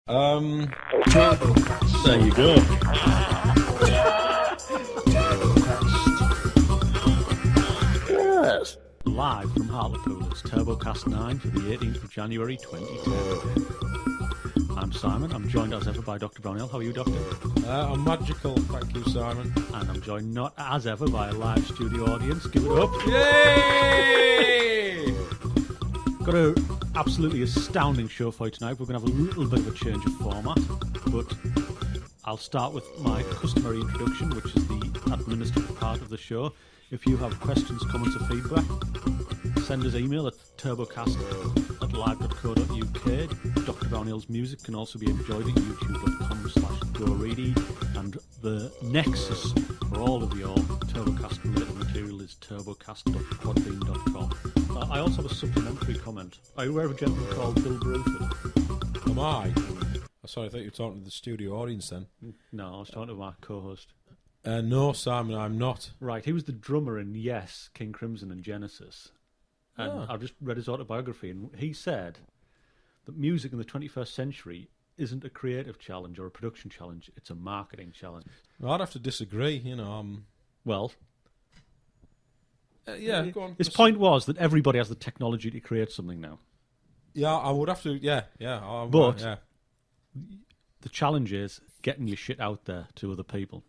There you go. Yes. Live from Hartlepool, it's Turbocast 9 for the 18th of January 2010. I'm Simon. I'm joined as ever by Dr. Brownell. How are you, Doctor? I'm magical, thank you, Simon. And I'm joined not as ever by a live studio audience. Give it up. Yay! Got an absolutely astounding show for you tonight. We're going to have a little bit of a change of format, but I'll start with my customary introduction, which is the administrative part of the show. If you have questions, comments or feedback, send us an email at turbocast@live.co.uk. Dr. Brownell's music can also be enjoyed at youtube.com/GoReady, and the nexus for all of your Turbocast related material is turbocast.podbean.com. I also have a supplementary comment. Are you aware of a gentleman called Bill Bruford? Am I? Sorry, I thought you were talking to the studio audience then. No, I was talking to my co-host. No, Simon, I'm not. Right, he was the drummer in Yes, King Crimson and Genesis. And I've just read his autobiography, and he said that music in the 21st century isn't a creative challenge or a production challenge, it's a marketing challenge. Well, I'd have to disagree, you know. Well, yeah, go on. His point was that everybody has the technology to create something now. Yeah, I would have to, yeah. But yeah. The challenge is getting your shit out there to other people.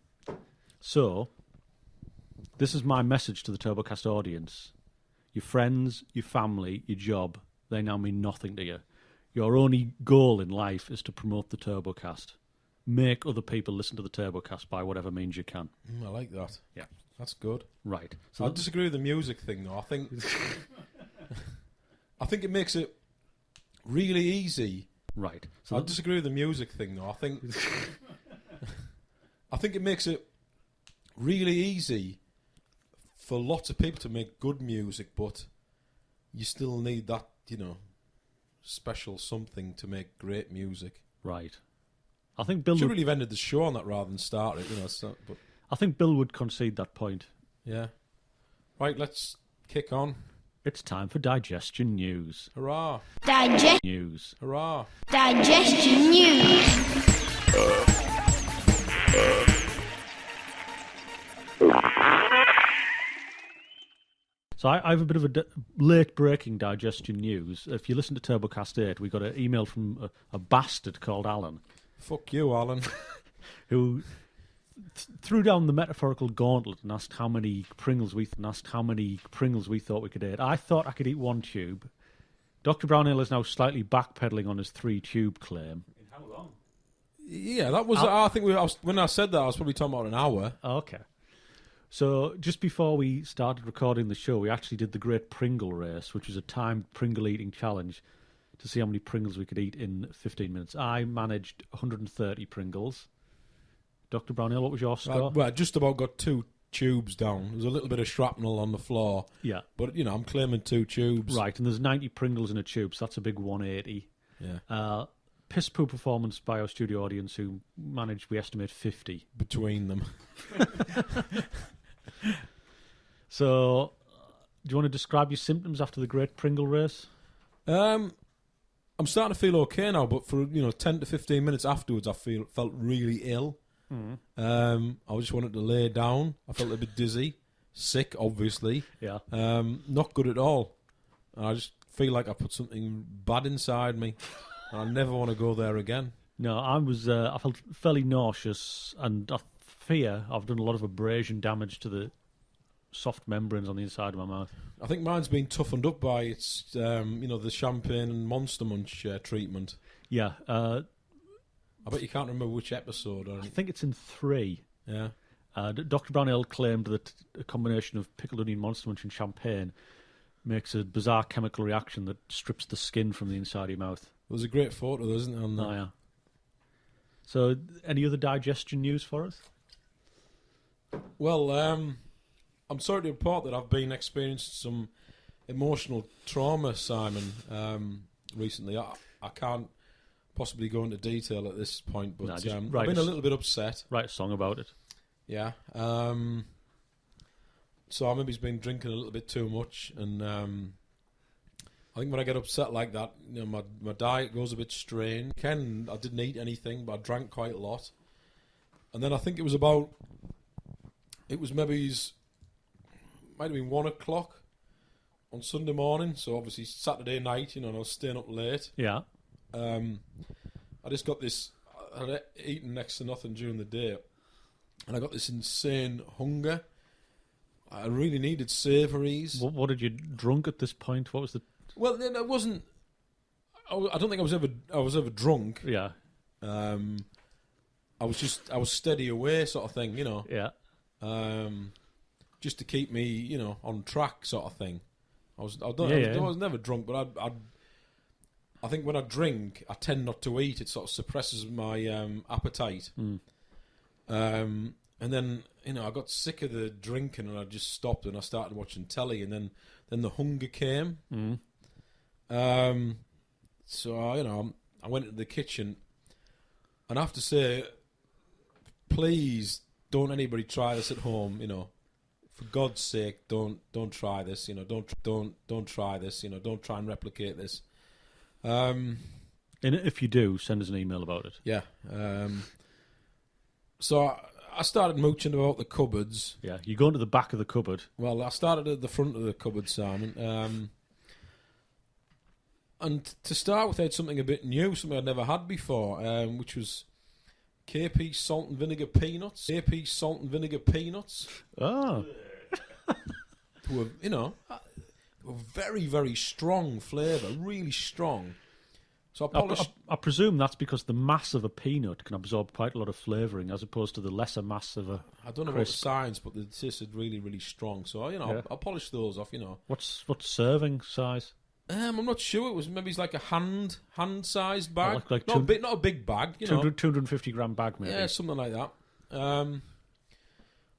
So, this is my message to the Turbocast audience. Your friends, your family, your job, they now mean nothing to you. Your only goal in life is to promote the Turbocast. Make other people listen to the Turbocast by whatever means you can. I like that. Yeah. That's good. Right. So I disagree with the music thing, though. I think it makes it really easy. Right. So I disagree with the music thing, though. I think it makes it really easy for lots of people to make good music, but you still need that, special something to make great music. Right. I think Bill should really have ended the show on that rather than start it, but I think Bill would concede that point. Yeah. Right, let's kick on. It's time for Digestion News. Hurrah. News. Hurrah. Digestion News. So I have a bit of a late-breaking Digestion News. If you listen to Turbocast 8, we got an email from a bastard called Alan. Fuck you, Alan. Who threw down the metaphorical gauntlet and asked how many Pringles we thought we could eat. I thought I could eat one tube. Dr. Brownell is now slightly backpedaling on his 3-tube claim. In how long? Yeah, that was. I think when I said that, I was probably talking about an hour. Okay. So just before we started recording the show, we actually did the Great Pringle Race, which was a timed Pringle eating challenge to see how many Pringles we could eat in 15 minutes. I managed 130 Pringles. Dr. Brownell, what was your score? Well, I just about got 2 tubes down. There was a little bit of shrapnel on the floor. Yeah. But, I'm claiming 2 tubes. Right, and there's 90 Pringles in a tube, so that's a big 180. Yeah. Piss-poo performance by our studio audience who managed, we estimate, 50. Between them. So, do you want to describe your symptoms after the Great Pringle Race? I'm starting to feel okay now, but for 10 to 15 minutes afterwards, I felt really ill. I just wanted to lay down. I felt a bit dizzy, sick, obviously. Yeah. Not good at all. I just feel like I put something bad inside me. I never want to go there again. No, I felt fairly nauseous, and I fear I've done a lot of abrasion damage to the soft membranes on the inside of my mouth. I think mine's been toughened up by its, the champagne and Monster Munch treatment. Yeah. I bet you can't remember which episode. I think it's in 3. Yeah. Dr. Brownell claimed that a combination of pickled onion, Monster Munch and champagne makes a bizarre chemical reaction that strips the skin from the inside of your mouth. There's a great photo, though, isn't there? On that? Oh, yeah. So, any other digestion news for us? Well, I'm sorry to report that I've been experiencing some emotional trauma, Simon, recently. I can't possibly go into detail at this point, but I've been a little bit upset. Write a song about it. Yeah. So I maybe been drinking a little bit too much, and I think when I get upset like that, my diet goes a bit strange. I didn't eat anything, but I drank quite a lot. And then I think it was might have been 1 o'clock on Sunday morning. So obviously Saturday night, and I was staying up late. Yeah. I just got this. I had eaten next to nothing during the day, and I got this insane hunger. I really needed savouries. What did you drunk at this point? What was the? Well, then I wasn't. I don't think I was ever drunk. Yeah. I was steady away, sort of thing, Yeah. Just to keep me, on track, sort of thing. I was never drunk, but I think when I drink, I tend not to eat. It sort of suppresses my appetite. And then, I got sick of the drinking, and I just stopped, and I started watching telly, and then the hunger came. So I went into the kitchen, and I have to say, please don't anybody try this at home. For God's sake, don't try this. Don't try this. Don't try and replicate this. And if you do, send us an email about it. Yeah. So I started mooching about the cupboards. Yeah, you go into the back of the cupboard. Well, I started at the front of the cupboard, Simon. And to start with, I had something a bit new, something I'd never had before, which was KP salt and vinegar peanuts. KP salt and vinegar peanuts. Oh. Were very, very strong flavour, really strong. So I polished. I presume that's because the mass of a peanut can absorb quite a lot of flavouring, as opposed to the lesser mass of a. I don't know about the science, but they tasted really, really strong. So I polished those off. What's serving size? I'm not sure. It was maybe like a hand sized bag. Like not a big bag. 250 gram bag, maybe. Yeah, something like that.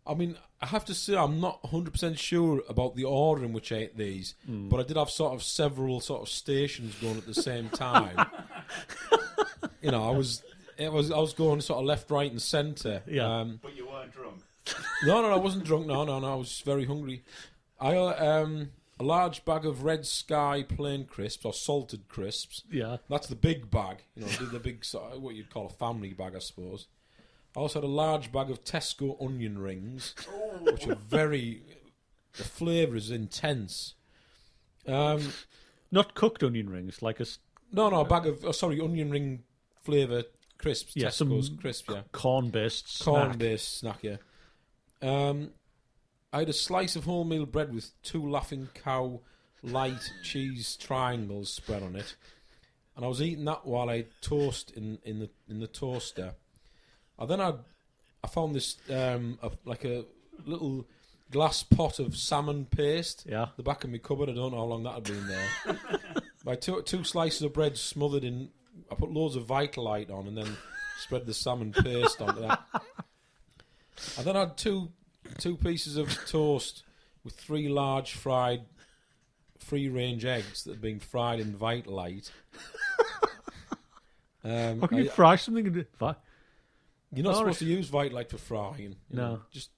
I mean, I have to say I'm not 100% sure about the order in which I ate these, but I did have several stations going at the same time. I was going sort of left, right, and centre. Yeah. But you weren't drunk. No, I wasn't drunk. No, I was very hungry. I a large bag of Red Sky plain crisps or salted crisps. Yeah. That's the big bag. The big what you'd call a family bag, I suppose. I also had a large bag of Tesco onion rings, which are the flavour is intense. Not cooked onion rings, like a... No, a bag of, onion ring flavour crisps, yeah, Tesco's crisps, yeah. Corn-based snack, yeah. I had a slice of wholemeal bread with 2 Laughing Cow light cheese triangles spread on it. And I was eating that while I toast in the toaster. I found this like a little glass pot of salmon paste. Yeah. The back of my cupboard. I don't know how long that had been there. I took 2 slices of bread smothered in. I put loads of Vitalite on and then spread the salmon paste onto that. I then had two pieces of toast with 3 large fried free-range eggs that had been fried in Vitalite. How can you fry something in it? You're not supposed to use Vitalite for frying. No. Just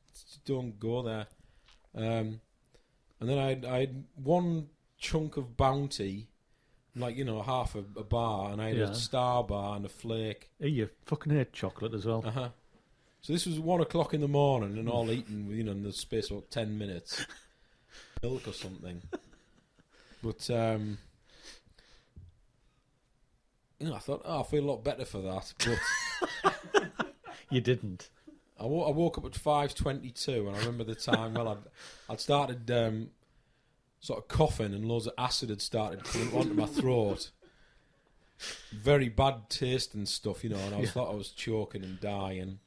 don't go there. And then I had 1 chunk of Bounty, like, half a bar, and I had a Star Bar and a flake. Hey, you fucking hate chocolate as well. Uh-huh. So this was 1 o'clock in the morning and all eaten, in the space of about 10 minutes. Milk or something. But, I thought, I feel a lot better for that. But... You didn't. I woke up at 5:22, and I remember the time. Well, I'd started sort of coughing, and loads of acid had started coming onto my throat. Very bad taste and stuff, and I thought I was choking and dying.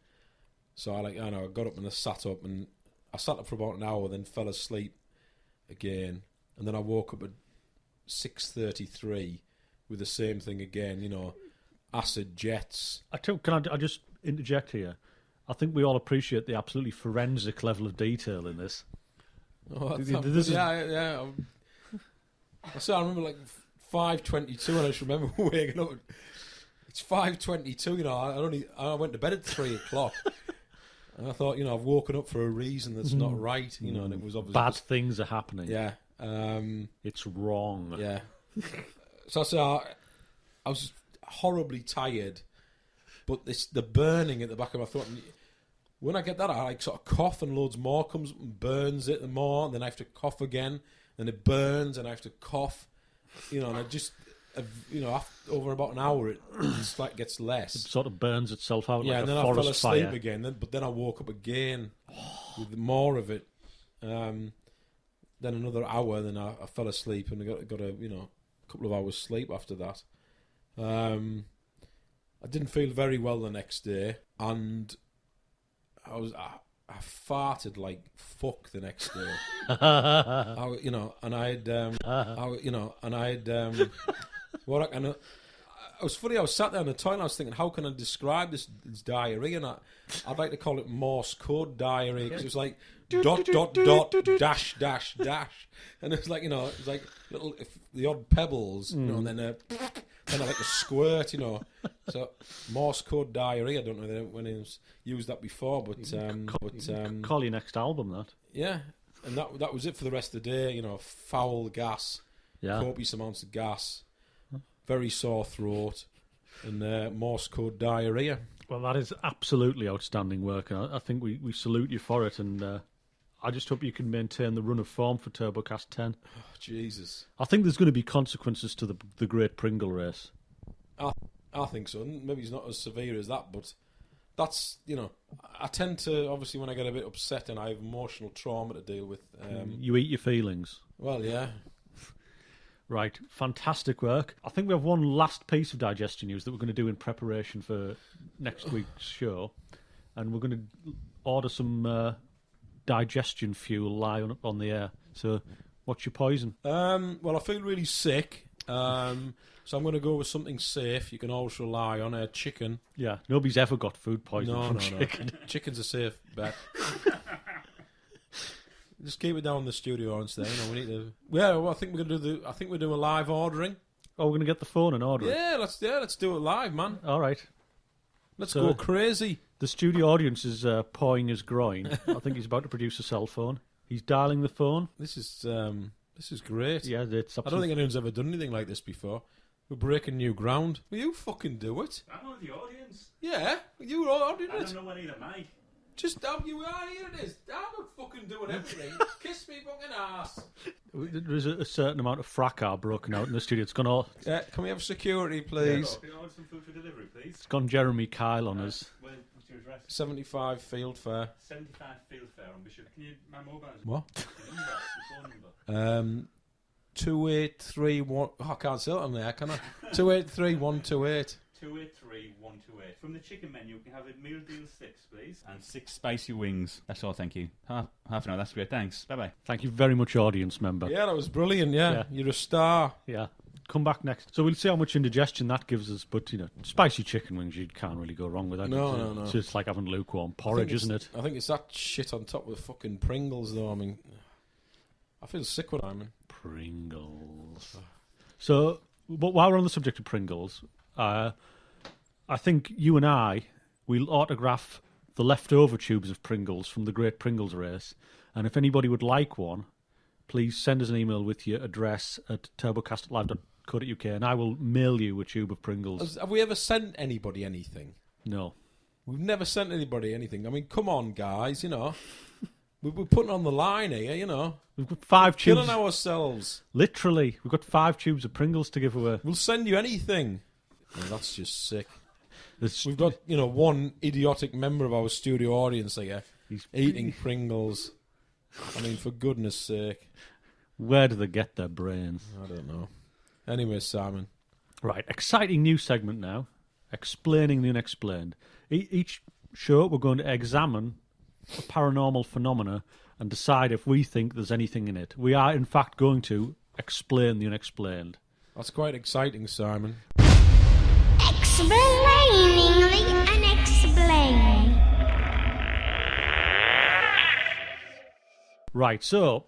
So I got up and I sat up, and I sat up for about an hour, then fell asleep again, and then I woke up at 6:33 with the same thing again. Acid jets. Can I just interject here? I think we all appreciate the absolutely forensic level of detail in this. Oh, yeah. I remember like 5:22, and I just remember waking up. It's 5:22. I went to bed at 3 o'clock, and I thought, I've woken up for a reason that's not right. And it was obviously bad things are happening. Yeah, it's wrong. Yeah, So I say I was horribly tired, but the burning at the back of my throat. And when I get that, I like sort of cough, and loads more comes up and burns it, and more. And then I have to cough again, and it burns, and I have to cough. And I just, over about an hour, it just like gets less. It sort of burns itself out like and a then forest I fell asleep fire. again. But then I woke up again with more of it. Then another hour, then I fell asleep, and I got a couple of hours sleep after that. I didn't feel very well the next day, and I farted like fuck the next day. And I had it was funny. I was sat there in the toilet. I was thinking, how can I describe this diarrhea? And I'd like to call it Morse code diarrhea, because it was like dot dash dash dash, and it was like it's like little the odd pebbles, and then like a squirt, So Morse code diarrhea. I don't know when it's used that before, but Call your next album that. yeah, and that was it for the rest of the day. Foul gas, copious amounts of gas, very sore throat, and Morse code diarrhea. Well, that is absolutely outstanding work, and I think we salute you for it, and I just hope you can maintain the run of form for Turbocast 10. Oh, Jesus. I think there's going to be consequences to the Great Pringle Race. I think so. Maybe it's not as severe as that, but that's, I tend to, obviously, when I get a bit upset and I have emotional trauma to deal with. You eat your feelings. Well, yeah. Right, fantastic work. I think we have one last piece of digestion news that we're going to do in preparation for next week's show, and we're going to order some digestion fuel live on the air. So, what's your poison? Well, I feel really sick, so I'm going to go with something safe. You can always rely on chicken. Yeah, nobody's ever got food poisoning from chicken. No. Chicken's a safe bet. Just keep it down in the studio instead. We need to. Yeah, well, I think we're going to do. I think we're doing a live ordering. Oh, we're going to get the phone and order it. Yeah, let's do it live, man. All right. Let's go crazy. The studio audience is pawing his groin. I think he's about to produce a cell phone. He's dialing the phone. This is great. Yeah, it's. I don't think anyone's ever done anything like this before. We're breaking new ground. Will you fucking do it? I'm one of the audience. Yeah, you ordering I it. don't know when either Mike. Just you are. Here it is. I'm not fucking doing everything. Kiss me fucking ass. There's a certain amount of fracas broken out in the studio. It's gone all. Yeah, can we have security, please? Can I order some food for delivery, please? It's gone Jeremy Kyle on us. What's your address? 75 Field Fair. 75 Field Fair on Bishop. Can you my mobile? What? Your phone number. 2831. Oh, I can't say it on there, can I? 283128. 283128. From the chicken menu, you can have a meal deal 6, please, and 6 spicy wings. That's all, thank you. Half an hour. That's great. Thanks. Bye bye. Thank you very much, audience member. Yeah, that was brilliant. Yeah, you're a star. Yeah. Come back next. So we'll see how much indigestion that gives us. But, spicy chicken wings, you can't really go wrong with that. No. It's just like having lukewarm porridge, isn't it? I think it's that shit on top of fucking Pringles, though. I mean, I feel sick when I'm in. Pringles. So, but while we're on the subject of Pringles, I think you and I will autograph the leftover tubes of Pringles from the Great Pringles Race. And if anybody would like one, please send us an email with your address at turbocast@live.co.uk and I will mail you a tube of Pringles. Have we ever sent anybody anything? No. We've never sent anybody anything. I mean, come on, guys, We're putting on the line here, We've got 5 tubes. Killing ourselves. Literally. We've got 5 tubes of Pringles to give away. We'll send you anything. Well, that's just sick. We've got, one idiotic member of our studio audience here eating Pringles. I mean, for goodness sake. Where do they get their brains? I don't know. Anyway, Simon. Right, exciting new segment now. Explaining the unexplained. Each show we're going to examine a paranormal phenomena and decide if we think there's anything in it. We are, in fact, going to explain the unexplained. That's quite exciting, Simon. Explaining the unexplained. Right, so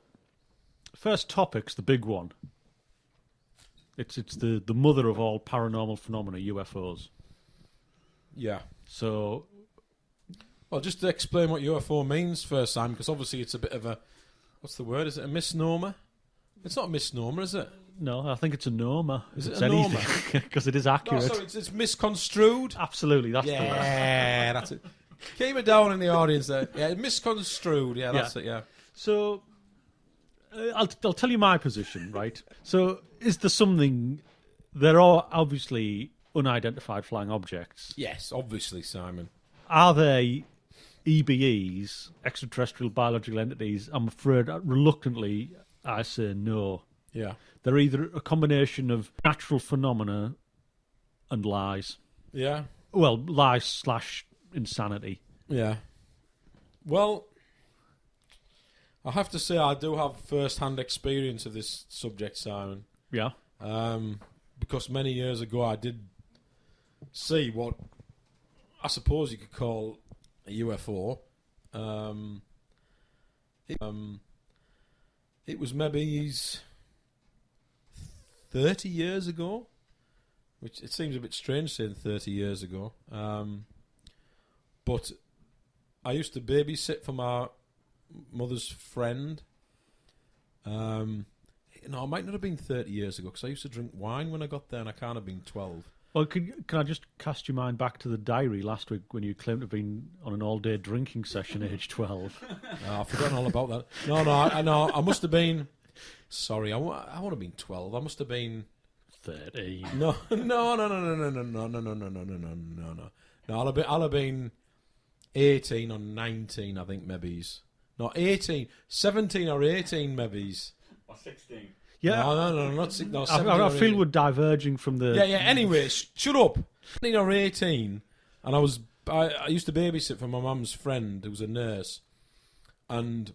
first topic's the big one. It's the mother of all paranormal phenomena, UFOs. Yeah. So, well, just to explain what UFO means first, Simon, because obviously it's a bit of a, what's the word? Is it a misnomer? It's not a misnomer, is it? No, I think it's a norma. Is If it it's a norma? anything, because it is No, accurate. sorry, it's misconstrued. Absolutely, that's the word. Yeah, that's it. Keep it down in the audience there. Yeah, misconstrued. Yeah, that's it, yeah. So, I'll tell you my position, right? So, is there something... There are obviously unidentified flying objects. Yes, obviously, Simon. Are they EBEs, extraterrestrial biological entities? I'm afraid, reluctantly, I say no. Yeah. They're either a combination of natural phenomena and lies. Yeah. Well, lies / insanity. Yeah. Well, I have to say I do have first-hand experience of this subject, Simon. Yeah. Because many years ago I did see what I suppose you could call a UFO. It was maybe 30 years ago, which it seems a bit strange saying 30 years ago. But I used to babysit for my mother's friend. No, it might not have been 30 years ago because I used to drink wine when I got there and I can't have been 12. Well, can I just cast your mind back to the diary last week when you claimed to have been on an all-day drinking session at age 12? I've forgotten all about that. No, I must have been... Sorry, I won't have been 12. I must have been... 13. No. I'll have been 18 or 19, I think, maybe. No, 18. 17 or 18, maybe. Or 16. Yeah. No, not 16. No, 17 I or feel 18. we're diverging from the... Yeah, anyway, shut up. 17 or 18, and I used to babysit for my mum's friend who was a nurse, and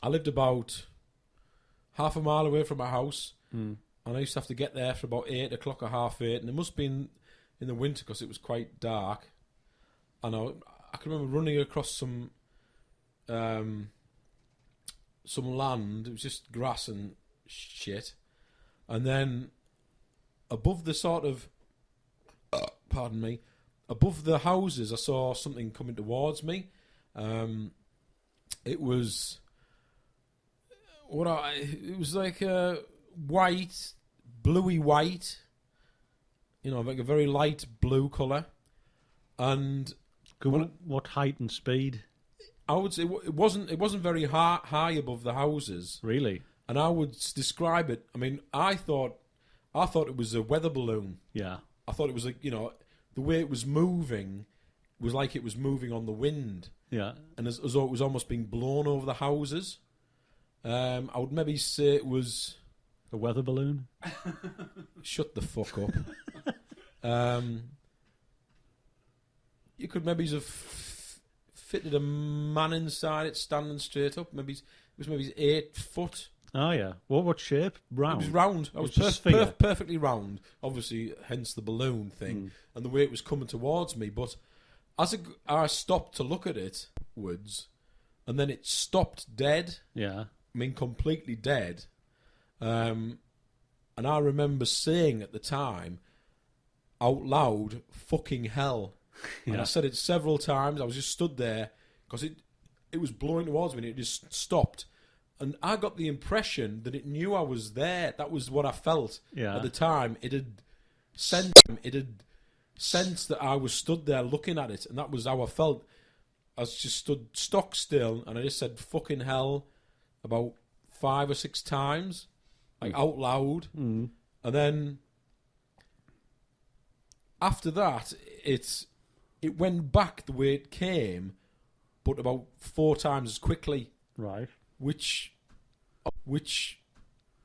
I lived about half a mile away from my house, and I used to have to get there for about 8 o'clock or half 8, and it must have been in the winter because it was quite dark, and I can remember running across some land. It was just grass and shit, and then above the sort of above the houses I saw something coming towards me. It was like a white, bluey white, like a very light blue colour, and What height and speed? I would say it wasn't very high above the houses. Really? And I would describe it. I mean, I thought it was a weather balloon. Yeah. I thought it was the way it was moving was like it was moving on the wind. Yeah. And as though it was almost being blown over the houses. I would maybe say it was... A weather balloon? Shut the fuck up. You could maybe have fitted a man inside it standing straight up. It was 8 foot. Oh, yeah. What shape? Round? It was round. It was just sphere? perfectly round. Obviously, hence the balloon thing. And the way it was coming towards me. But as I stopped to look at it, and then it stopped dead. Yeah. I mean, completely dead. And I remember saying at the time, out loud, fucking hell. Yeah. And I said it several times. I was just stood there because it was blowing towards me and it just stopped. And I got the impression that it knew I was there. That was what I felt at the time. It had sensed that I was stood there looking at it, and that was how I felt. I was just stood stock still, and I just said "fucking hell" about 5 or 6 times, like out loud. And then after that, it went back the way it came, but about 4 times as quickly. Right. Which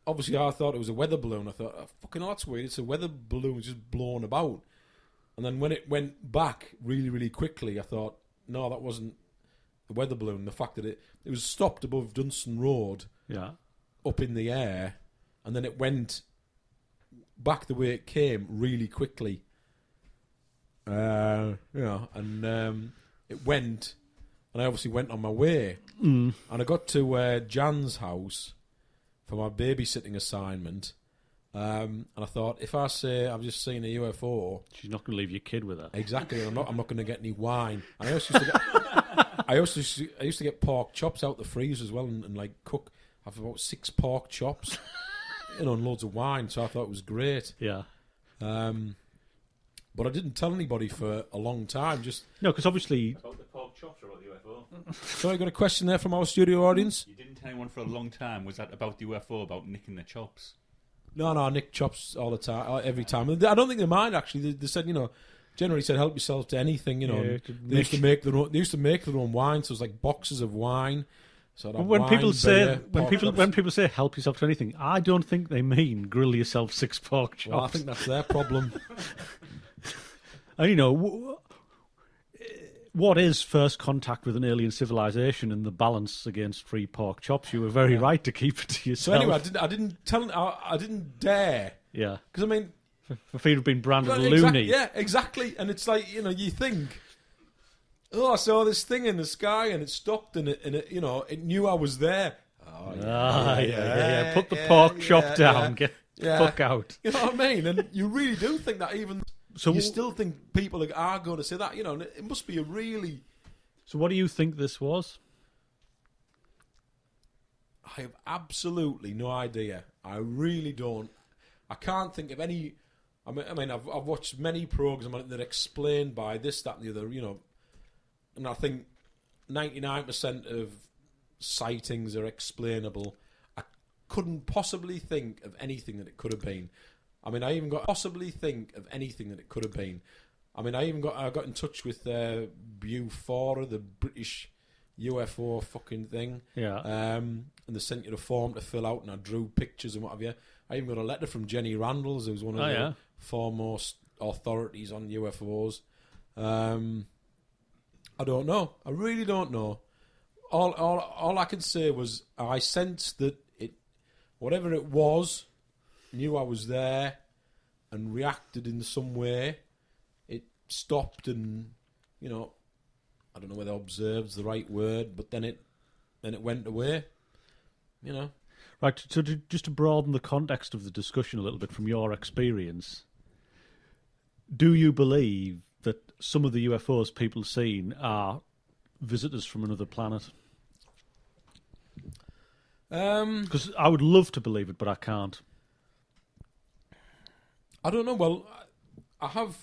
obviously I thought it was a weather balloon. I thought, oh, fucking hell, that's weird. It's a weather balloon just blown about. And then when it went back really, really quickly, I thought, no, that wasn't a weather balloon. The fact that it was stopped above Dunstan Road, up in the air, and then it went back the way it came really quickly. And it went... And I obviously went on my way. And I got to Jan's house for my babysitting assignment. And I thought, if I say I've just seen a UFO... She's not going to leave your kid with her. Exactly. I'm not going to get any wine. And I used to get pork chops out the freezer as well and like cook. I have about 6 pork chops and loads of wine, so I thought it was great. Yeah. But I didn't tell anybody for a long time. Just No, because obviously... About the pork chops or about the UFO? so I got a question there from our studio audience. You didn't tell anyone for a long time. Was that about the UFO, about nicking the chops? No, Nick chops all the time, every time. I don't think they mind actually. They said, generally said help yourself to anything. Yeah, they used to make their own. They used to make their own wine, so it was like boxes of wine. So when wine, people say beer, when people say help yourself to anything, I don't think they mean grill yourself 6 pork chops. well, I think that's their problem. And what is first contact with an alien civilization and the balance against free pork chops? You were very right to keep it to So yourself. anyway, I didn't dare Yeah, because I mean, for fear of being branded a well, loony. yeah, exactly. And it's like you think, oh, I saw this thing in the sky and it stopped and it it knew I was there. Oh, Yeah. Put the pork chop down. Get the fuck out. You know what I mean? And you really do think that even. So you still think people are going to say that, and it must be a really... So what do you think this was? I have absolutely no idea. I really don't. I can't think of any... I mean, I've watched many programs that are explained by this, that and the other, and I think 99% of sightings are explainable. I couldn't possibly think of anything that it could have been. I mean, I even got possibly think of anything that it could have been. I mean, I got in touch with Bufora, the British UFO fucking thing. Yeah. And they sent you a form to fill out, and I drew pictures and what have you. I even got a letter from Jenny Randalls, who's one of the foremost authorities on UFOs. I don't know. I really don't know. All I can say was I sensed that whatever it was, knew I was there and reacted in some way. It stopped and, I don't know whether observed's the right word, but then it went away, Right, so just to broaden the context of the discussion a little bit from your experience, do you believe that some of the UFOs people have seen are visitors from another planet? Because I would love to believe it, but I can't. I don't know. Well, I have.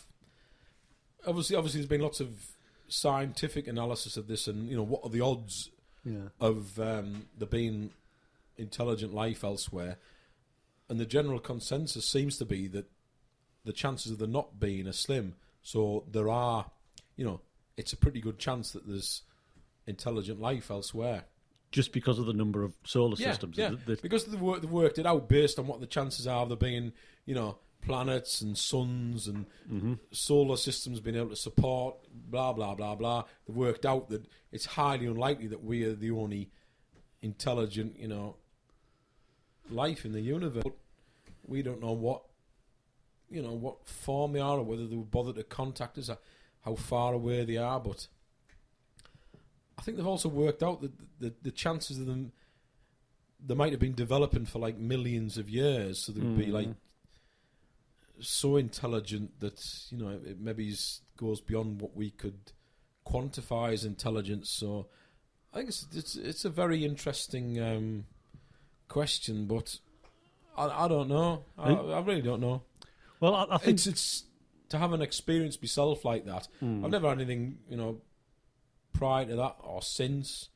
Obviously, there's been lots of scientific analysis of this, and what are the odds of there being intelligent life elsewhere? And the general consensus seems to be that the chances of there not being are slim. So there are, it's a pretty good chance that there's intelligent life elsewhere. Just because of the number of solar systems, yeah. Because they've worked it out based on what the chances are of there being, planets and suns and solar systems being able to support, blah, blah, blah, blah. They've worked out that it's highly unlikely that we are the only intelligent, life in the universe. But we don't know what form they are or whether they would bother to contact us or how far away they are. But I think they've also worked out that the chances of them, they might have been developing for like millions of years, so they would be like so intelligent that it maybe goes beyond what we could quantify as intelligence. So I think it's a very interesting question, but I don't know. I really don't know. Well, I think it's to have an experience myself like that. I've never had anything prior to that or since.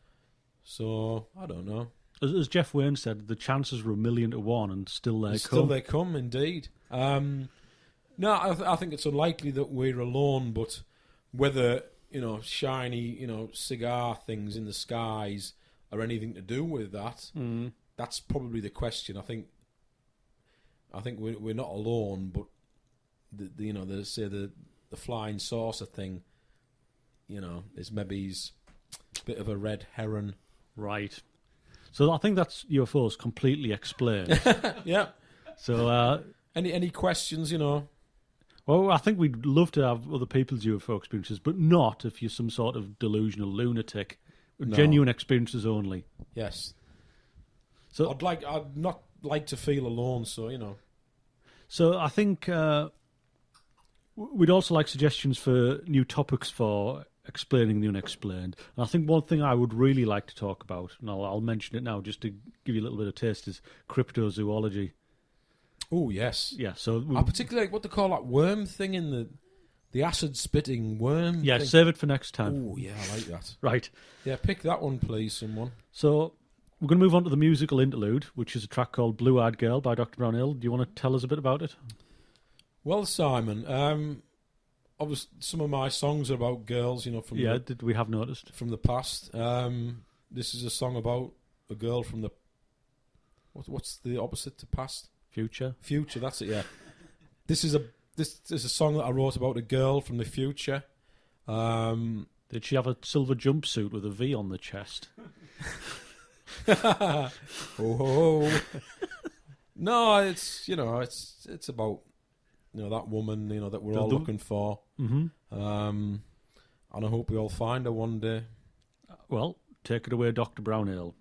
So I don't know. As Jeff Wayne said, the chances were 1,000,000 to 1, and still they come. Still they come, indeed. No, I think it's unlikely that we're alone, but whether, shiny, cigar things in the skies are anything to do with that, that's probably the question. I think we're not alone, but they say the flying saucer thing, is maybe a bit of a red heron. Right. So I think that's UFOs completely explained. Yeah. So any questions, Well, I think we'd love to have other people's UFO experiences, but not if you're some sort of delusional lunatic. No. Genuine experiences only. Yes. So I'd not like to feel alone, so So I think we'd also like suggestions for new topics for explaining the unexplained. And I think one thing I would really like to talk about, and I'll mention it now just to give you a little bit of taste, is cryptozoology. Oh, yes. Yeah, so I particularly like what they call that worm thing in the acid-spitting worm yeah, thing. save it for next time. Oh, yeah, I like that. Right. Yeah, pick that one, please, someone. So we're going to move on to the musical interlude, which is a track called Blue Eyed Girl by Dr. Brownhill. Do you want to tell us a bit about it? Well, Simon, obviously some of my songs are about girls, from Did we have noticed? from the past. This is a song about a girl from the... What's the opposite to past? Future. Future, that's it, yeah. This is a song that I wrote about a girl from the future. Did she have a silver jumpsuit with a V on the chest? Oh. No, it's about that woman that we're all looking for. Mm-hmm. And I hope we all find her one day. Well, take it away, Dr. Brownhill.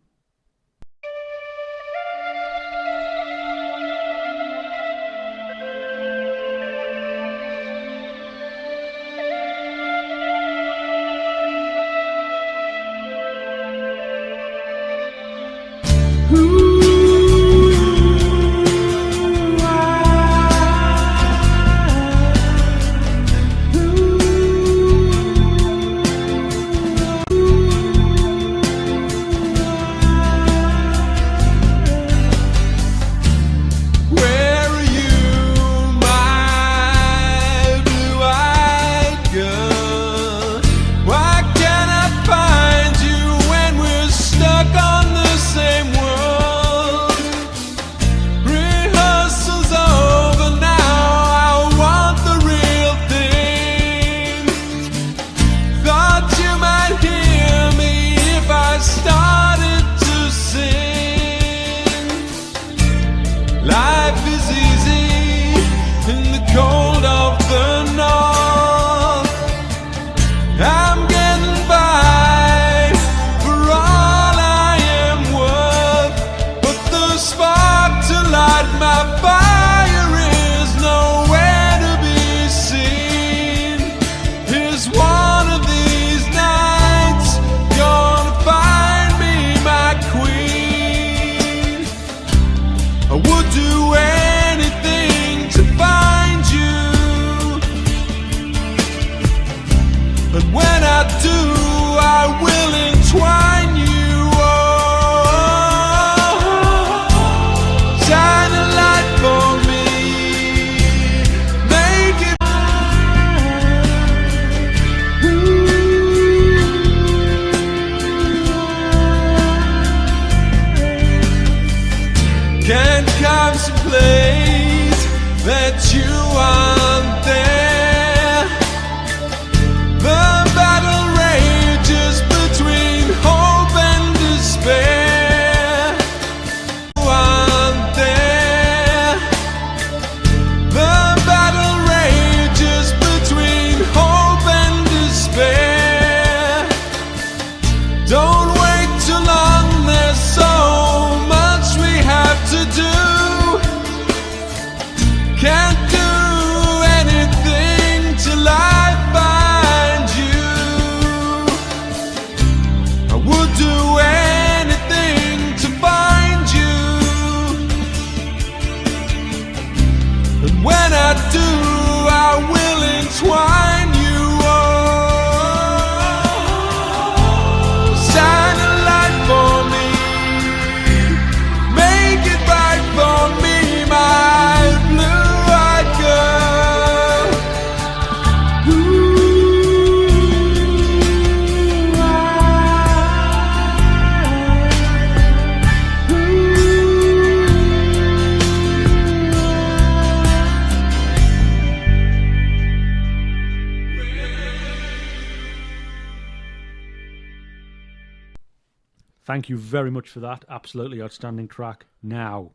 Thank you very much for that. Absolutely outstanding track. Now,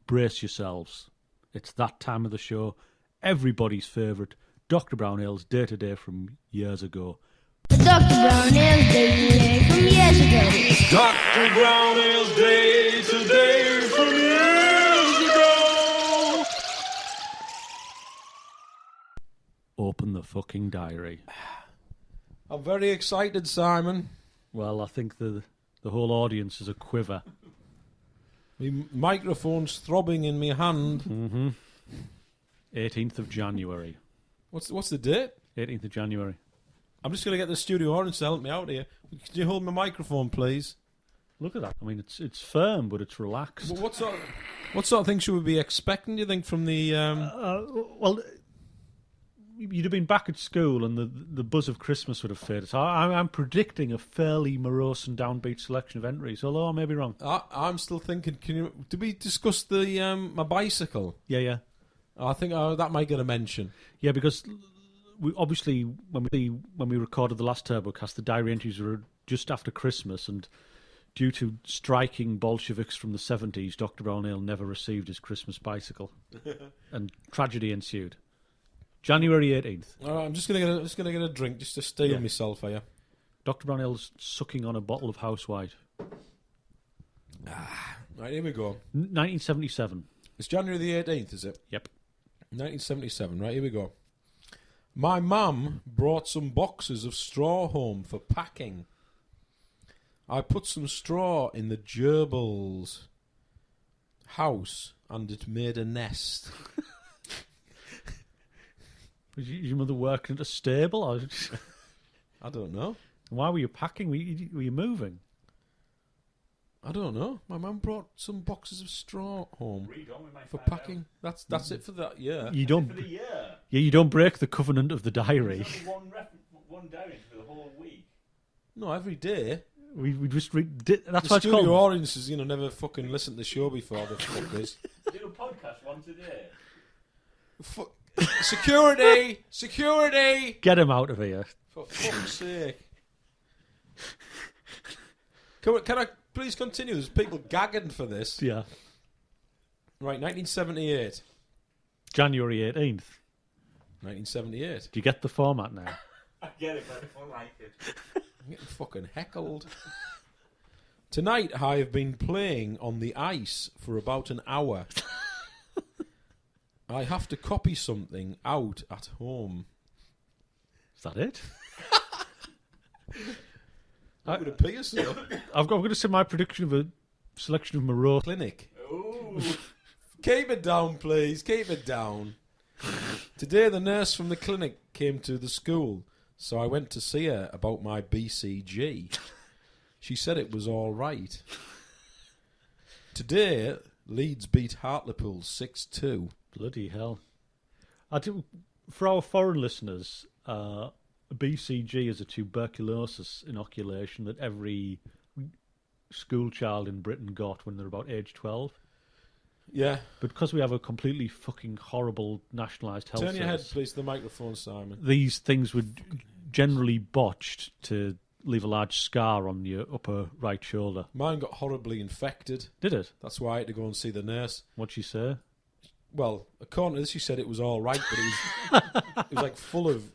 brace yourselves. It's that time of the show. Everybody's favourite, Dr. Brownhill's Day-to-Day from years ago. Dr. Brownhill's Day-to-Day from years ago. Dr. Brownhill's Day-to-Day from years ago. Open the fucking diary. I'm very excited, Simon. Well, I think the whole audience is a quiver. My microphone's throbbing in my hand. Mm-hmm. 18th of January. What's the date? 18th of January. I'm just going to get the studio audience to help me out here. Can you hold my microphone, please? Look at that. I mean, it's firm, but it's relaxed. Well, what sort of thing should we be expecting, do you think, from the... Well, you'd have been back at school and the buzz of Christmas would have faded. So I'm predicting a fairly morose and downbeat selection of entries, although I may be wrong. I'm still thinking, did we discuss the my bicycle? Yeah. I think that might get a mention. Yeah, because we obviously, when we recorded the last Turbocast, the diary entries were just after Christmas, and due to striking Bolsheviks from the 70s, Dr. Brownhill never received his Christmas bicycle, and tragedy ensued. January 18th. I'm just gonna get a drink just to steel myself here. Dr. Brownhill's sucking on a bottle of house white. Right, here we go. 1977. It's January the 18th, is it? Yep. 1977. Right, here we go. My mum brought some boxes of straw home for packing. I put some straw in the gerbil's house and it made a nest. Was your mother working at a stable? Or I don't know. why were you packing? Were you moving? I don't know. My mum brought some boxes of straw home Read on, we might for find packing. That's it for that year. You out. don't. For the year. Yeah, you don't break the covenant of the diary. There's only one diary for the whole week. No, every day. We just that's The why it's studio called. audiences, never fucking listened to the show before. The fuckers. Do a podcast once a day. Security! Security! Get him out of here. For fuck's sake. Can I please continue? There's people gagging for this. Yeah. Right, 1978. January 18th. 1978. Do you get the format now? I get it, but I don't like it. I'm getting fucking heckled. Tonight I have been playing on the ice for about an hour. I have to copy something out at home. Is that it? It would appear so. I'm going to say my prediction of a selection of morose. Clinic. Ooh. Keep it down, please. Keep it down. Today the nurse from the clinic came to the school, so I went to see her about my BCG. She said it was all right. Today, Leeds beat Hartlepool 6-2. Bloody hell. I do, for our foreign listeners, BCG is a tuberculosis inoculation that every school child in Britain got when they're about age 12. Yeah. But because we have a completely fucking horrible nationalised health Turn your head, service, please, to the microphone, Simon. these things were generally botched to leave a large scar on your upper right shoulder. Mine got horribly infected. Did it? That's why I had to go and see the nurse. What'd she say? Well, according to this, she said it was all right, but it was like full of...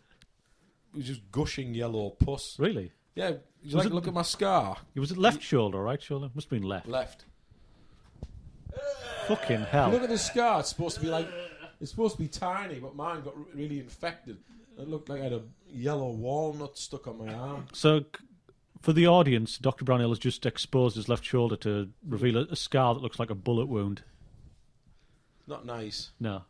It was just gushing yellow pus. Really? Yeah, you Was like it- look at my scar? Was it left shoulder or right shoulder? Must have been left. Left. Fucking hell. Look at the scar. It's supposed to be like... It's supposed to be tiny, but mine got really infected. It looked like I had a yellow walnut stuck on my arm. So, for the audience, Dr. Brownhill has just exposed his left shoulder to reveal a scar that looks like a bullet wound. Not nice. No.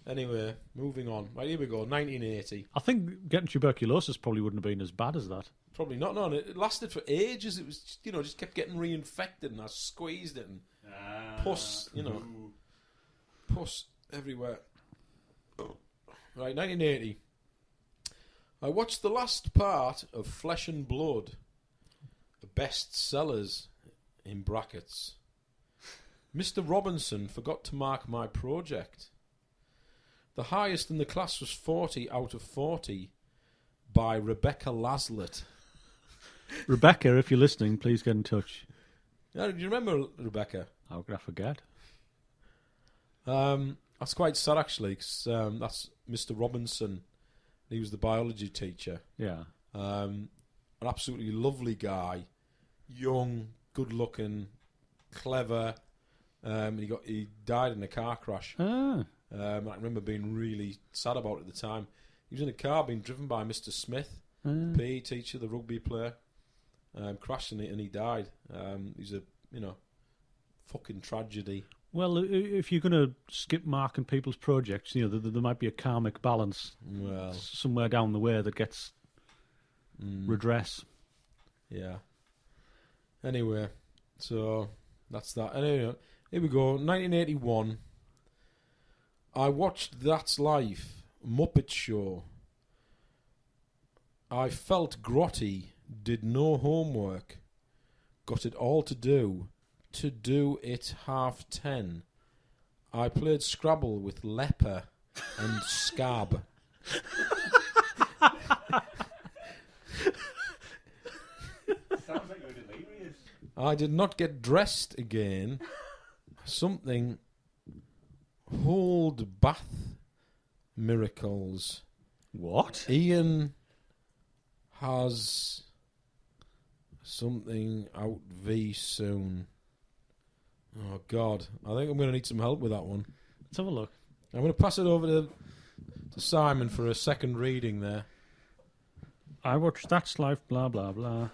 Anyway, moving on. Right, here we go. 1980. I think getting tuberculosis probably wouldn't have been as bad as that. Probably not. No, it lasted for ages. It was, just kept getting reinfected, and I squeezed it, and pus, pus everywhere. Right, 1980. I watched the last part of Flesh and Blood, best sellers in brackets. Mr. Robinson forgot to mark my project. The highest in the class was 40 out of 40 by Rebecca Laslett. Rebecca, if you're listening, please get in touch. Do you remember Rebecca? How could I forget? That's quite sad, actually, because that's Mr. Robinson. He was the biology teacher. Yeah. An absolutely lovely guy. Young, good-looking, clever. He died in a car crash. Ah. I remember being really sad about it at the time. He was in a car being driven by Mr. Smith, PE teacher, the rugby player. Crashed and he died. He's a fucking tragedy. Well, if you're going to skip marking people's projects, there might be a karmic balance Well, somewhere down the way that gets redress. yeah. Anyway, so that's that. Anyway, here we go. 1981. I watched That's Life, Muppet Show. I felt grotty, did no homework, got it all to do it 10:30. I played Scrabble with Leper and Scab. Sounds like you're delirious. I did not get dressed again. Something. Hold bath miracles. What? Ian has something out V soon. Oh, God. I think I'm going to need some help with that one. Let's have a look. I'm going to pass it over to Simon for a second reading there. I watched That's Life, blah, blah, blah.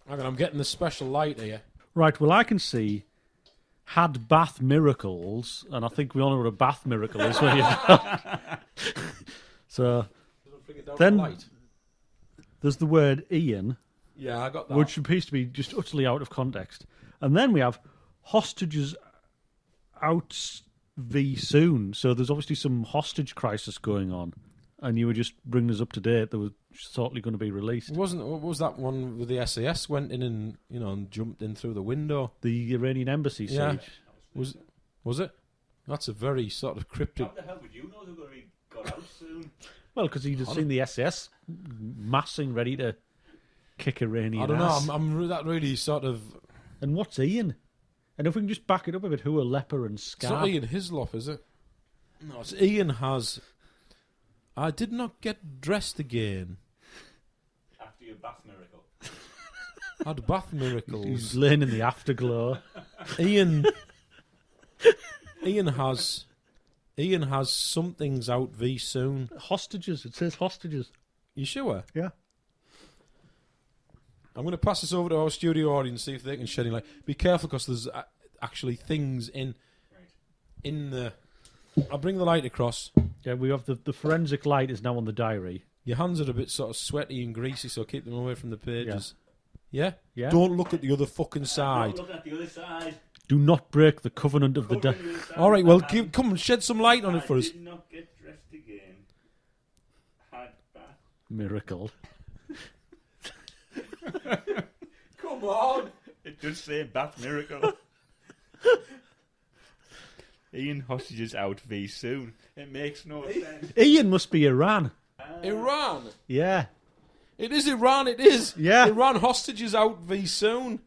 Hang on, I'm getting the special light here. Right, well, I can see had bath miracles, and I think we all know what a bath miracle is. When you so then Light. there's the word Ian, Yeah, I got that. which appears to be just utterly out of context. And then we have hostages out v soon. So there's obviously some hostage crisis going on. And you were just bringing us up to date. That was shortly going to be released. What was that one with the SAS went in and and jumped in through the window? The Iranian embassy siege. Yeah. Was it? That's a very sort of cryptic. How the hell would you know they're going to be got out soon? Well, because he'd have seen the SAS massing ready to kick Iranian I don't know. ass. I'm that really sort of. And what's Ian? And if we can just back it up a bit, who are Leper and It's not Scab? Ian Hislop, is it? No, it's Ian has. I did not get dressed again. After your bath miracle. Had bath He's miracles. laying in the afterglow. Ian has something's out v soon. Hostages. It says hostages. You sure? Yeah. I'm going to pass this over to our studio audience, see if they can shed any light. Be careful, because there's actually things in the. I'll bring the light across. Yeah, we have the forensic light is now on the diary. Your hands are a bit sort of sweaty and greasy, so keep them away from the pages. Yeah? Yeah. Don't look at the other fucking side. Looking at the other side. Do not break the covenant of the Covering dead. the other side. All right, well, come and shed some light on it for I us. did not get dressed again. Had bath. Miracle. Come on! It does say bath miracle. Ian hostages out v soon. It makes no sense. Ian must be Iran. Iran! Yeah. It is Iran, it is! Yeah. Iran hostages out v soon.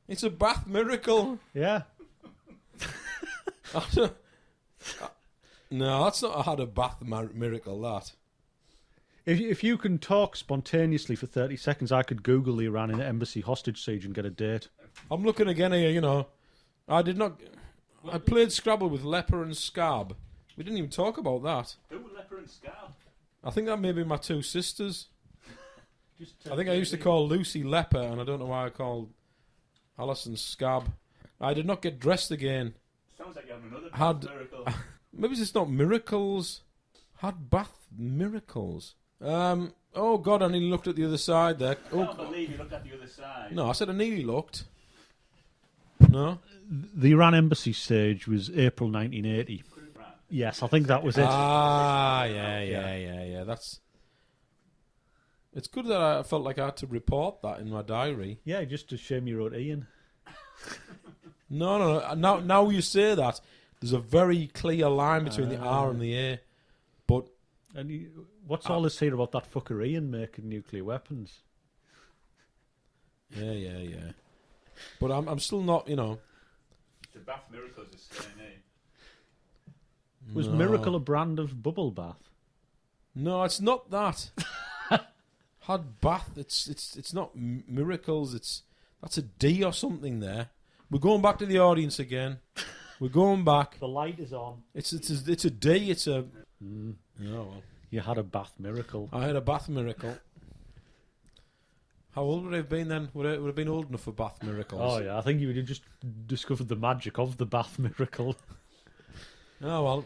It's a bath miracle. Yeah. No, that's not a had a bath miracle, that. If you can talk spontaneously for 30 seconds, I could Google the Iranian embassy hostage siege and get a date. I'm looking again here, I did not... I played Scrabble with Leper and Scab. We didn't even talk about that. Who were Leper and Scab? I think that may be my two sisters. I think I used to call Lucy Leper, and I don't know why I called Alison Scab. I did not get dressed again. Sounds like you have another Had- bath miracle. Maybe it's not miracles. Had bath miracles. Oh God, I nearly looked at the other side there. I can't Oh, believe you looked at the other side. no, I said I nearly looked. No? The Iran embassy siege was April 1980. Yes, I think that was it. Yeah. That's. It's good that I felt like I had to report that in my diary. Yeah, just a shame you wrote Ian. No. Now you say that, there's a very clear line between the R and the A. But And what's all this here about that fucker Ian making nuclear weapons? yeah. But I'm still not, The bath miracle is staying in. Was No. Miracle a brand of bubble bath? No, it's not that. Had bath. It's not miracles. That's a D or something there. We're going back to the audience again. We're going back. The light is on. It's a D. It's a. Oh, well. You had a bath miracle. I had a bath miracle. How old would they have been then? Would it have been old enough for Bath Miracles? Oh yeah, I think you would have just discovered the magic of the Bath Miracle. Oh well,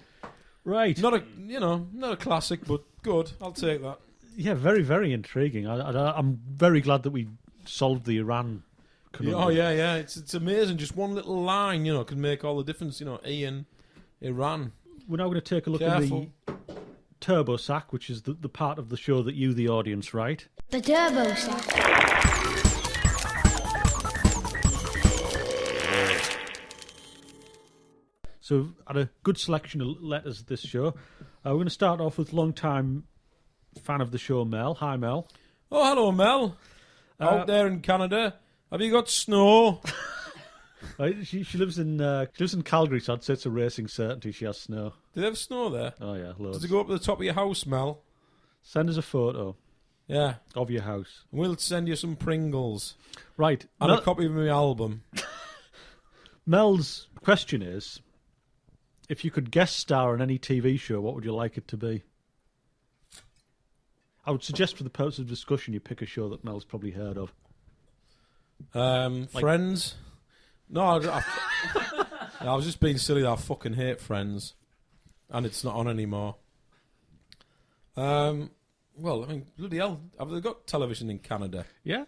Right. not a classic, but good. I'll take that. Yeah, very, very intriguing. I'm very glad that we solved the Iran conundrum. Oh yeah. It's amazing. Just one little line, can make all the difference. Ian, Iran. We're now going to take a look Careful. at the Turbo Sack, which is the part of the show that you, the audience, write. The Turbo Sack. So we've had a good selection of letters this show. We're going to start off with long-time fan of the show, Mel. Hi, Mel. Oh, hello, Mel. Out there in Canada, have you got snow? Right, she lives in Calgary, so I'd say it's a racing certainty she has snow. Do they have snow there? Oh yeah, loads. Does it go up to the top of your house, Mel? Send us a photo Yeah. of your house. We'll send you some Pringles Right. and a copy of my album. Mel's question is, if you could guest star on any TV show, what would you like it to be? I would suggest for the purpose of discussion you pick a show that Mel's probably heard of. Friends? No, I was just being silly that I fucking hate Friends. And it's not on anymore. Well, I mean, bloody hell. Have they got television in Canada? Yeah?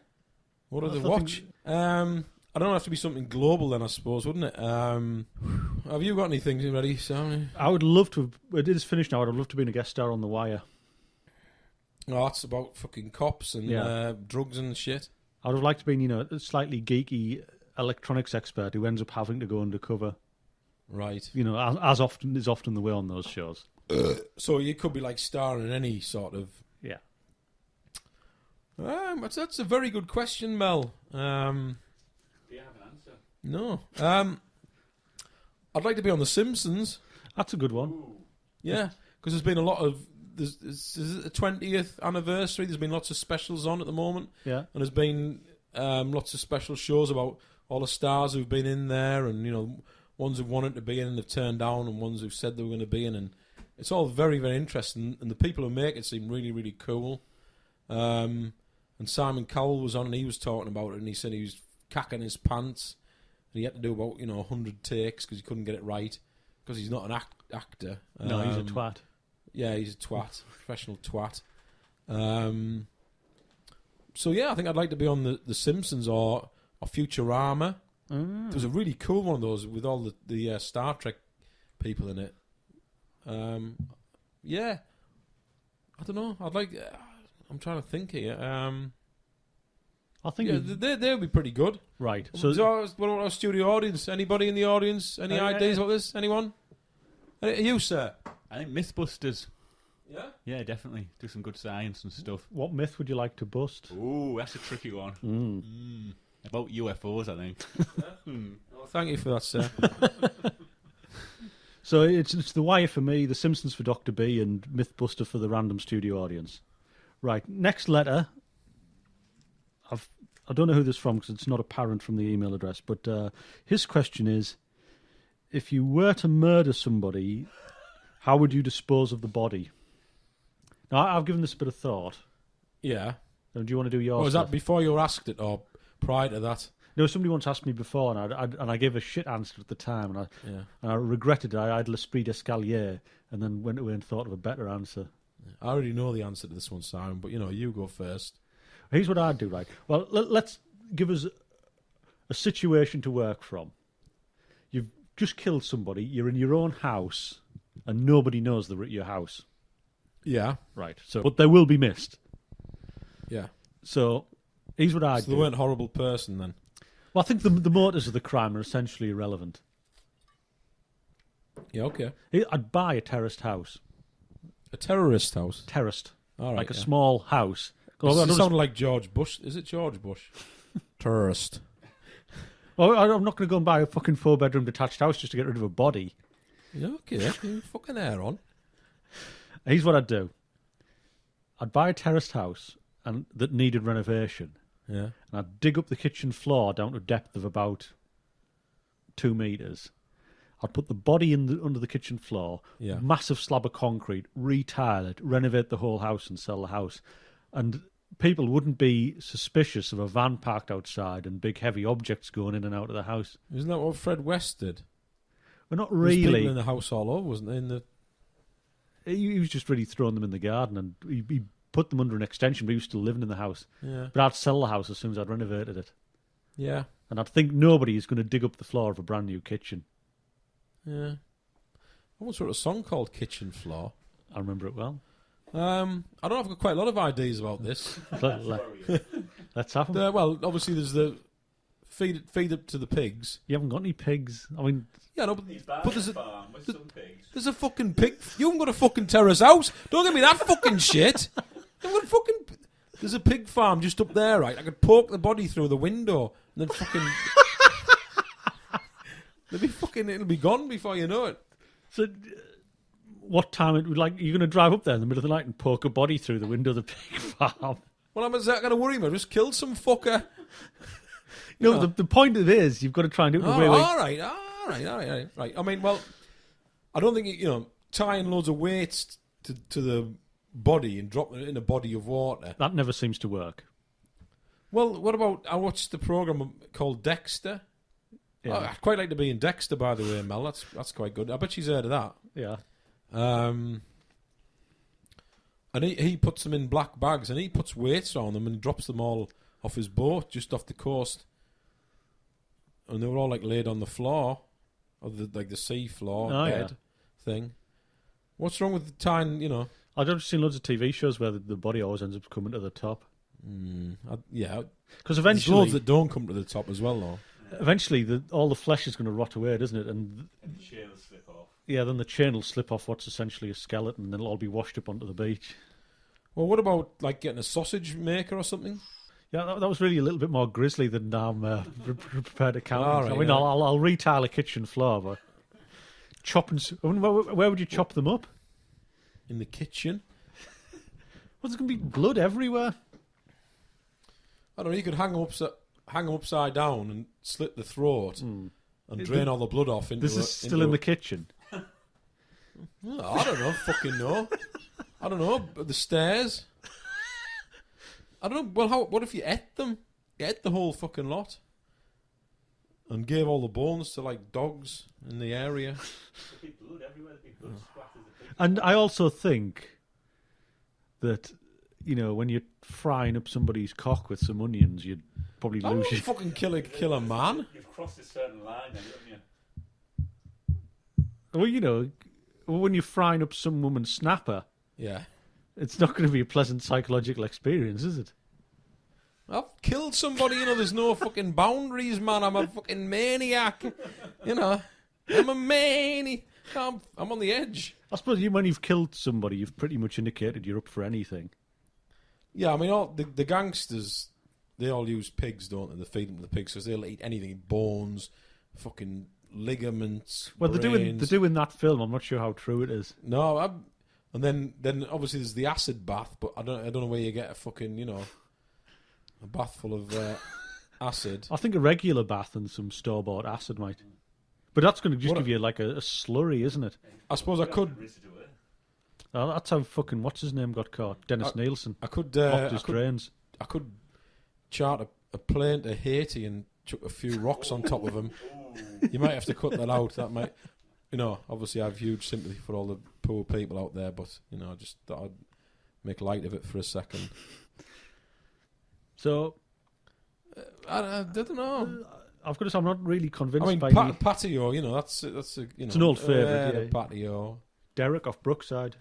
What do they I watch? I don't have to be something global then, I suppose, wouldn't it? Have you got anything ready, Sam? I would love to. It is finished now. I'd love to be a guest star on The Wire. Oh, that's about fucking cops and drugs and shit. I would have liked to be, a slightly geeky electronics expert who ends up having to go undercover. Right. As often is often the way on those shows. So you could be like starring in any sort of. Yeah. That's a very good question, Mel. Do you have an answer? No. I'd like to be on The Simpsons. That's a good one. Ooh. Yeah, because there's been a lot of. Is it the 20th anniversary? There's been lots of specials on at the moment. Yeah. And there's been lots of special shows about all the stars who've been in there, and ones who've wanted to be in and they've turned down, and ones who've said they were going to be in, and it's all very, very interesting. And the people who make it seem really, really cool. And Simon Cowell was on, and he was talking about it, and he said he was cacking his pants, and he had to do about 100 takes because he couldn't get it right because he's not an actor. No, he's a twat. Yeah, he's a twat, professional twat. So yeah, I think I'd like to be on the Simpsons or Futurama. There was a really cool one of those with all the Star Trek people in it. Yeah, I don't know. I'd like. I'm trying to think here. I think they'll be pretty good. right. So what about our studio audience? Anybody in the audience? Any ideas about this? Anyone? You, sir? I think Mythbusters. Yeah. Yeah, definitely. Do some good science and stuff. What myth would you like to bust? Ooh, that's a tricky one. About UFOs, I think. Well, thank you for that, sir. So it's The Wire for me, The Simpsons for Dr. B, and Mythbuster for the random studio audience. Right, next letter. I don't know who this is from because it's not apparent from the email address, but his question is, if you were to murder somebody, how would you dispose of the body? Now, I've given this a bit of thought. Yeah. Do you want to do yours? Was that before you were asked it or prior to that? No, somebody once asked me before, and I gave a shit answer at the time, and I regretted it. I had l'esprit d'escalier, and then went away and thought of a better answer. I already know the answer to this one, Simon, but you go first. Here's what I'd do, right? Well, let's give us a situation to work from. You've just killed somebody, you're in your own house, and nobody knows they're at your house. Yeah. Right. So, but they will be missed. Yeah. So, here's what I'd So do. they weren't a horrible person then? Well, I think the motives of the crime are essentially irrelevant. Yeah, okay. I'd buy a terraced house. A terrorist house? Terraced. All right, Like a yeah. small house. It sounded like George Bush. Is it George Bush? Terrorist. Well, I'm not going to go and buy a fucking 4-bedroom detached house just to get rid of a body. Yeah, okay. Fucking hair on. Here's what I'd do. I'd buy a terraced house that needed renovation. Yeah. And I'd dig up the kitchen floor down to a depth of about 2 metres. I'd put the body under the kitchen floor, massive slab of concrete, retile it, renovate the whole house and sell the house. And people wouldn't be suspicious of a van parked outside and big heavy objects going in and out of the house. Isn't that what Fred West did? Well, not There was people really. in the house all over, wasn't there? In the He was just really throwing them in the garden, and he put them under an extension, but he was still living in the house. yeah, But I'd sell the house as soon as I'd renovated it. yeah, And I'd think nobody is going to dig up the floor of a brand new kitchen. yeah. I once wrote a song called "Kitchen Floor." I remember it well. I don't know. I've got quite a lot of ideas about this. Let's have them. Well, obviously there's the feed up to the pigs. You haven't got any pigs. I mean, Yeah, no, but there's a farm with some pigs. there's a fucking pig. You haven't got a fucking terrace house. Don't give me that fucking shit. You haven't got a fucking. There's a pig farm just up there, right? I could poke the body through the window and then fucking. It'll be gone before you know it. so what time it would like? You're going to drive up there in the middle of the night and poke a body through the window of the pig farm? Well, I'm not going to worry me. Just kill some fucker. No, know. the point of it is you've got to try and do it in a way where All right. I mean, well, I don't think tying loads of weights to the body and dropping it in a body of water. that never seems to work. Well, what about? I watched the program called Dexter. Yeah, I'd quite like to be in Dexter, by the way, Mel. That's quite good. I bet she's heard of that. yeah. And he puts them in black bags and he puts weights on them and drops them all off his boat just off the coast. And they were all like laid on the floor, of the sea floor bed thing. What's wrong with tying? I've just seen loads of TV shows where the body always ends up coming to the top. Yeah. Because There's eventually, loads that don't come to the top as well, though. all the flesh is going to rot away, doesn't it? And And the chain will slip off. yeah, then the chain will slip off what's essentially a skeleton, and then it'll all be washed up onto the beach. Well, what about like getting a sausage maker or something? Yeah, that was really a little bit more grisly than I'm prepared to count. All right, I mean, yeah. I'll retile a kitchen floor, but chopping. I mean, where would you chop them up? In the kitchen? Well, there's going to be blood everywhere. I don't know. You could hang them upside down and slit the throat and drain all the blood off into. This is still in the kitchen. Well, I don't know. Fucking know. I don't know. The stairs. I don't know. Well, what if you ate them? You ate the whole fucking lot, and gave all the bones to like dogs in the area. There'd be blood everywhere. There'd be blood splatters. The pig. And I also think that, when you're frying up somebody's cock with some onions, you'd probably I lose wouldn't your... fucking kill a man. You've crossed a certain line, then, haven't you? Well, when you're frying up some woman's snapper, Yeah. it's not going to be a pleasant psychological experience, is it? I've killed somebody, there's no fucking boundaries, man. I'm a fucking maniac. I'm a maniac. I'm on the edge. I suppose when you've killed somebody, you've pretty much indicated you're up for anything. Yeah, I mean, all the gangsters, they all use pigs, don't they? They feed them to the pigs because they'll eat anything. Bones, fucking ligaments, Well, brains. they're doing that film. I'm not sure how true it is. No, and then obviously there's the acid bath, but I don't know where you get a fucking, a bath full of acid. I think a regular bath and some store-bought acid might. But that's going to just give you like a slurry, isn't it? I suppose I could That's how fucking what's his name got caught. Dennis Nielsen. I could Blocked his drains. I could chart a plane to Haiti and chuck a few rocks on top of him. You might have to cut that out. That might, obviously I have huge sympathy for all the poor people out there, but I just thought I'd make light of it for a second. So I don't know. I've got to say, I'm not really convinced I mean, by patio. That's It's an old favourite, yeah. Patio. Derek off Brookside.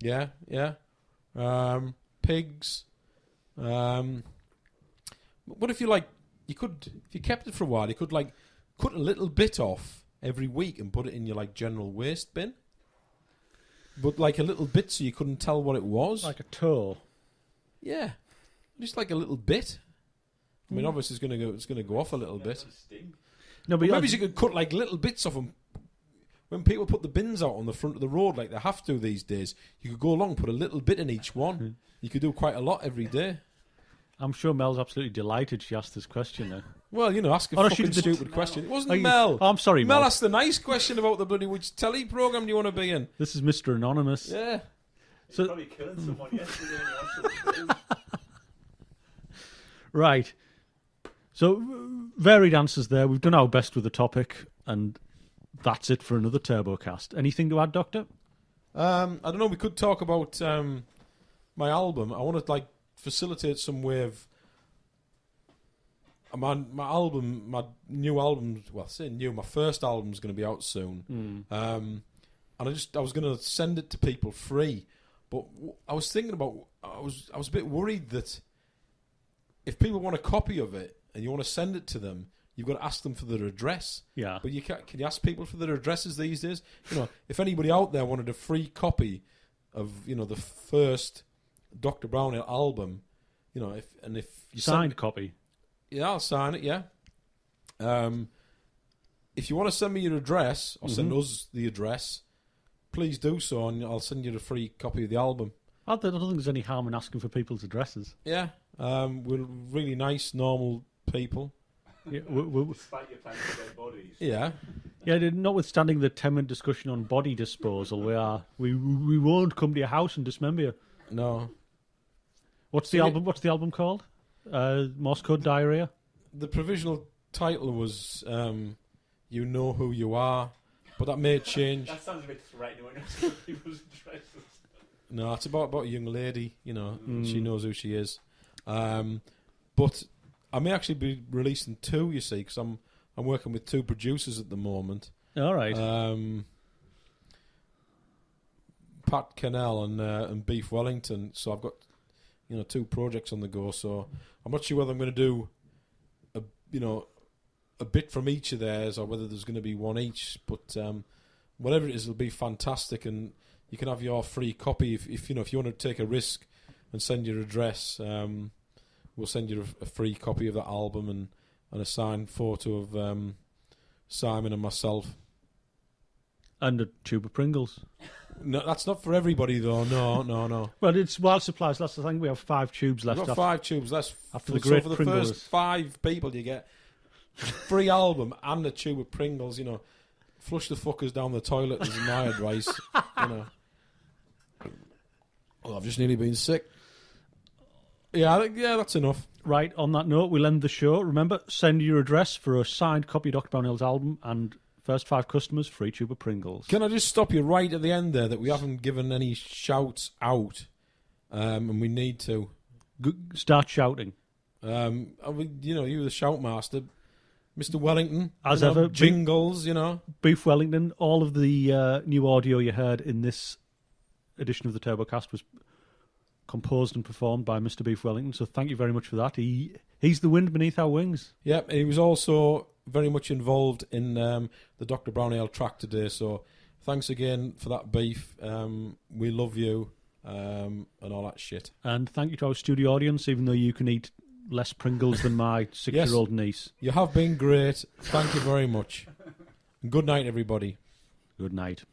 Yeah. Pigs. What if you if you kept it for a while, you could cut a little bit off every week and put it in your general waste bin. But a little bit so you couldn't tell what it was. Like a toe. Yeah. Just a little bit. I mean, obviously it's gonna go off a little bit. No, but Maybe you could cut little bits of them. When people put the bins out on the front of the road like they have to these days, you could go along and put a little bit in each one. You could do quite a lot every day. I'm sure Mel's absolutely delighted she asked this question now. Well, ask a Oh, no, she fucking did- stupid question. It wasn't Oh, Mel. Oh, I'm sorry, Mel. Mel asked the nice question about the bloody which telly programme do you want to be in? This is Mr. Anonymous. Yeah. He's probably killing someone yesterday and he wants something to do. Right. So, varied answers there. We've done our best with the topic, and that's it for another Turbocast. Anything to add, Doctor? I don't know. We could talk about my album. I want to facilitate some way of my album, my new album. Well, I say new. My first album's going to be out soon, and I was going to send it to people free, but I was thinking about. I was a bit worried that if people want a copy of it and you want to send it to them, you've got to ask them for their address. Yeah. But can you ask people for their addresses these days? If anybody out there wanted a free copy of the first Dr. Brownhill album, if you Signed copy. Yeah, I'll sign it. Yeah. If you want to send me your address or send us the address, please do so, and I'll send you a free copy of the album. I don't think there's any harm in asking for people's addresses. Yeah. We're really nice, normal people. Yeah, Despite your plans for dead bodies. Yeah. yeah. Notwithstanding the 10-minute discussion on body disposal, we won't come to your house and dismember you. No. What's the album? What's the album called? Morse Code Diarrhea. The provisional title was "You Know Who You Are," but that may change. That sounds a bit threatening when you ask people's addresses. No, it's about a young lady. She knows who she is. But I may actually be releasing two. You see, because I'm working with two producers at the moment. All right. Pat Kennell and Beef Wellington. So I've got two projects on the go. So I'm not sure whether I'm going to do a bit from each of theirs or whether there's going to be one each. But whatever it is, it'll be fantastic, and you can have your free copy if you want to take a risk and send your address. We'll send you a free copy of that album and a signed photo of Simon and myself. And a tube of Pringles. No, that's not for everybody though. No. Well, it's while supplies last. I think we have 5 tubes left. We've got 5 tubes. That's after the great for the Pringles. first 5 people, you get free album and a tube of Pringles. Flush the fuckers down the toilet is my advice. Well, I've just nearly been sick. Yeah, I think that's enough. Right, on that note, we'll end the show. Remember, send your address for a signed copy of Dr. Brownhill's album, and first 5 customers, free tube of Pringles. Can I just stop you right at the end there that we haven't given any shouts out, and we need to. Start shouting. You the shout master, Mr. Wellington. As ever. Jingles, Beef Wellington, all of the new audio you heard in this edition of the Turbocast was composed and performed by Mr. Beef Wellington, so thank you very much for that. He's the wind beneath our wings. Yep, he was also very much involved in the Dr. Brownhill track today, so thanks again for that, Beef. We love you, and all that shit. And thank you to our studio audience, even though you can eat less Pringles than my 6-year-old niece. You have been great. Thank you very much. Good night, everybody. Good night.